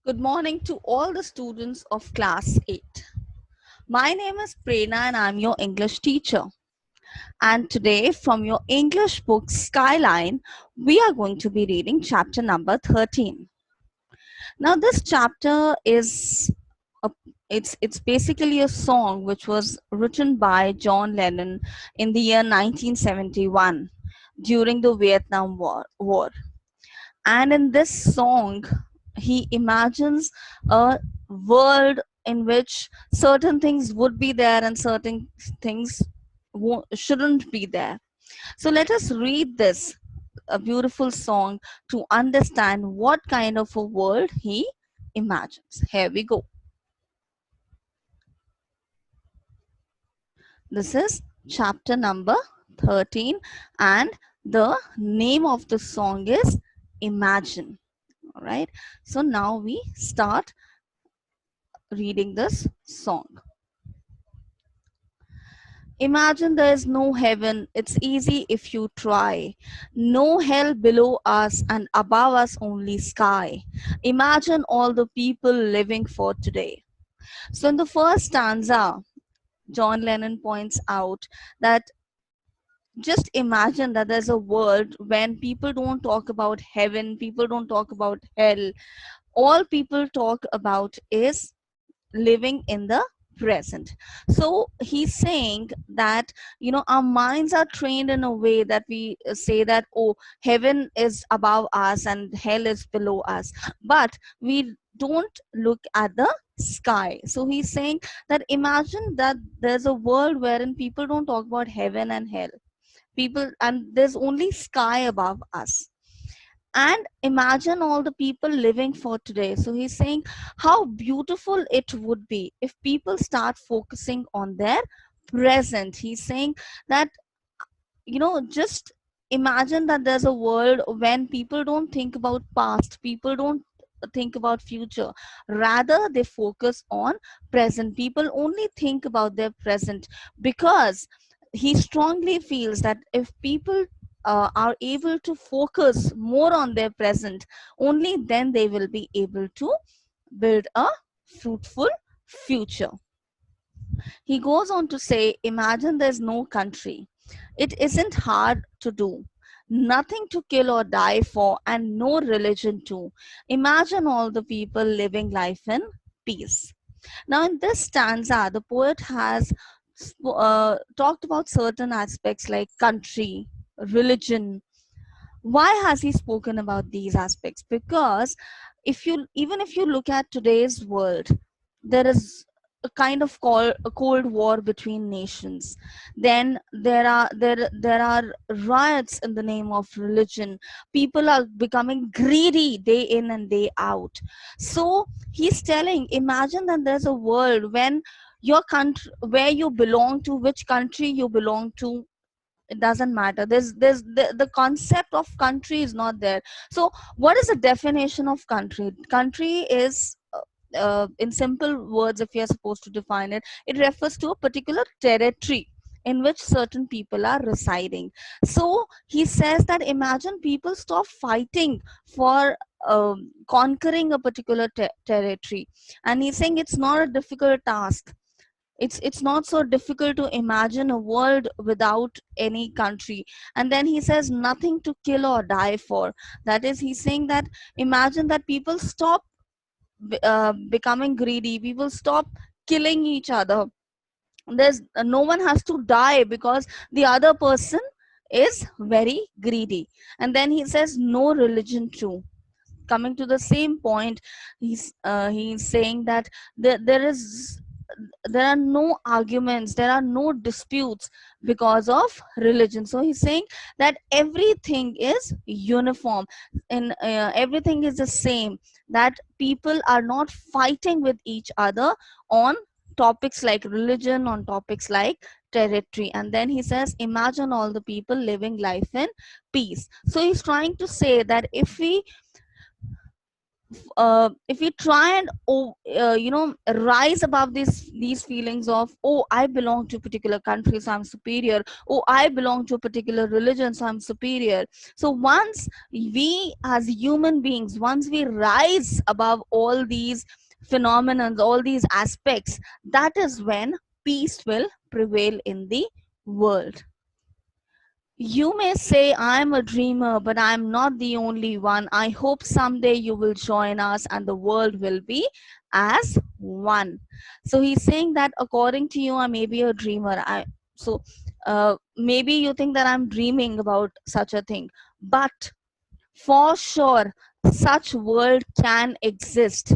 Good morning to all the students of class 8. My name is Prerna and I'm your English teacher. And today from your English book Skyline, we are going to be reading chapter number 13. Now this chapter is a, it's basically a song which was written by John Lennon in the year 1971 during the Vietnam War. And in this song he imagines a world in which certain things would be there and certain things shouldn't be there. So let us read this a beautiful song to understand what kind of a world he imagines. Here we go. This is chapter number 13 and the name of the song is Imagine. All right, so now we start reading this song. Imagine there is no heaven, it's easy if you try. No hell below us and above us only sky. Imagine all the people living for today. So in the first stanza, John Lennon points out that just imagine that there's a world when people don't talk about heaven, people don't talk about hell. All people talk about is living in the present. So he's saying that our minds are trained in a way that we say that, oh, heaven is above us and hell is below us, but we don't look at the sky. So he's saying that imagine that there's a world wherein people don't talk about heaven and hell, people, and there's only sky above us. And imagine all the people living for today. So he's saying how beautiful it would be if people start focusing on their present. He's saying that, just imagine that there's a world when people don't think about past, people don't think about future, rather they focus on present. People only think about their present, because he strongly feels that if people are able to focus more on their present, only then they will be able to build a fruitful future. He goes on to say, imagine there's no country. It isn't hard to do. Nothing to kill or die for, and no religion too. Imagine all the people living life in peace. Now, in this stanza, the poet has talked about certain aspects like country, religion. Why has he spoken about these aspects? Because if you look at today's world, there is a kind of a cold war between nations. Then there are riots in the name of religion. People are becoming greedy day in and day out. So he's telling, imagine that there's a world when your country, where you belong to, which country you belong to, it doesn't matter. There's the concept of country is not there. So what is the definition of country? Country is, in simple words, if you're supposed to define it, it refers to a particular territory in which certain people are residing. So he says that imagine people stop fighting for conquering a particular territory. And he's saying it's not a difficult task. It's not so difficult to imagine a world without any country. And then he says nothing to kill or die for. That is, he's saying that imagine that people stop becoming greedy, people stop killing each other. There's no one has to die because the other person is very greedy. And then he says no religion too. Coming to the same point, he's saying that there are no arguments, there are no disputes because of religion. So he's saying that everything is uniform, and everything is the same, that people are not fighting with each other on topics like religion, on topics like territory. And then he says imagine all the people living life in peace. So he's trying to say that if we if we try and rise above these feelings of, oh, I belong to a particular country so I'm superior, oh, I belong to a particular religion so I'm superior. So once we as human beings, once we rise above all these phenomena, all these aspects, that is when peace will prevail in the world. You may say I'm a dreamer, but I'm not the only one. I hope someday you will join us and the world will be as one. So he's saying that according to you, I may be a dreamer. Maybe you think that I'm dreaming about such a thing, but for sure, such world can exist.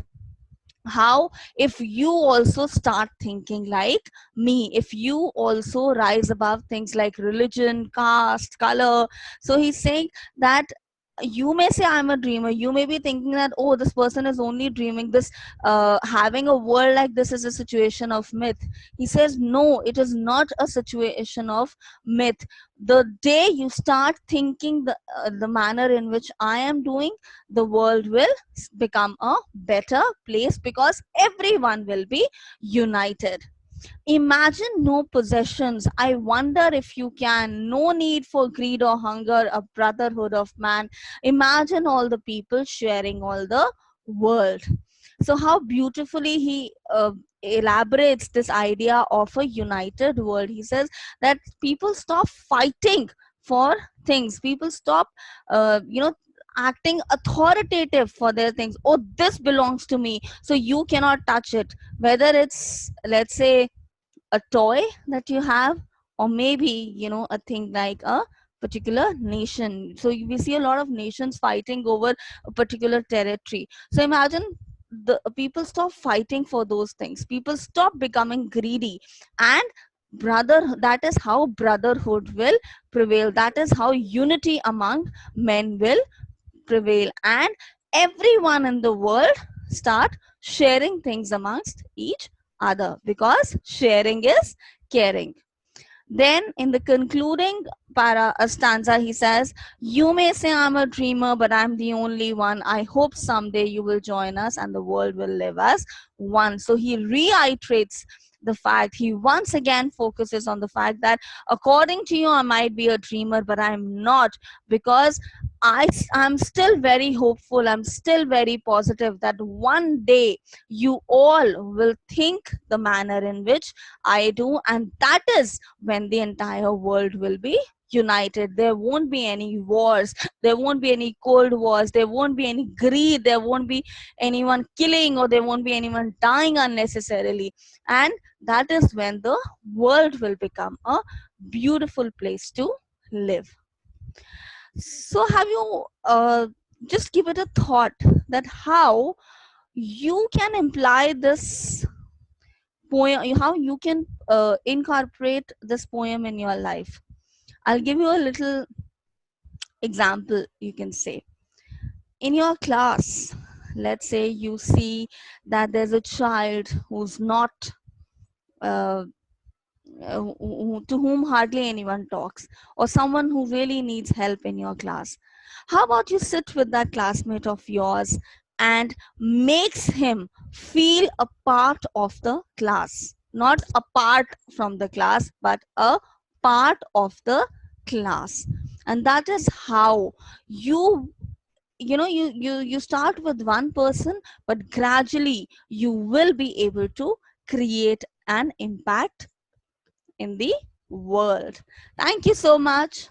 How? If you also start thinking like me, if you also rise above things like religion, caste, color. So he's saying that you may say I'm a dreamer, you may be thinking that, oh, this person is only dreaming, this having a world like this is a situation of myth. He says no, it is not a situation of myth. The day you start thinking the manner in which I am doing, the world will become a better place because everyone will be united. Imagine no possessions. I wonder if you can. No need for greed or hunger, a brotherhood of man. Imagine all the people sharing all the world. So, how beautifully he elaborates this idea of a united world. He says that people stop fighting for things, people stop, acting authoritative for their things. Oh, this belongs to me, so you cannot touch it. Whether it's, let's say, a toy that you have, or maybe a thing like a particular nation. So we see a lot of nations fighting over a particular territory. So imagine the people stop fighting for those things, people stop becoming greedy, and that is how brotherhood will prevail, that is how unity among men will prevail, and everyone in the world start sharing things amongst each other, because sharing is caring. Then in the concluding stanza, he says, you may say I'm a dreamer, but I'm the only one. I hope someday you will join us and the world will live as one. So he reiterates the fact, he once again focuses on the fact that according to you, I might be a dreamer, but I'm not, because I'm still very hopeful, I'm still very positive that one day you all will think the manner in which I do, and that is when the entire world will be united. There won't be any wars, there won't be any cold wars, there won't be any greed, there won't be anyone killing, or there won't be anyone dying unnecessarily. And that is when the world will become a beautiful place to live. So have you just give it a thought that how you can imply this poem, how you can incorporate this poem in your life. I'll give you a little example. You can say, in your class, let's say you see that there's a child who's not uh, to whom hardly anyone talks, or someone who really needs help in your class. How about you sit with that classmate of yours and makes him feel a part of the class, not apart from the class, but a part of the class. And that is how you start with one person, but gradually you will be able to create an impact in the world. Thank you so much.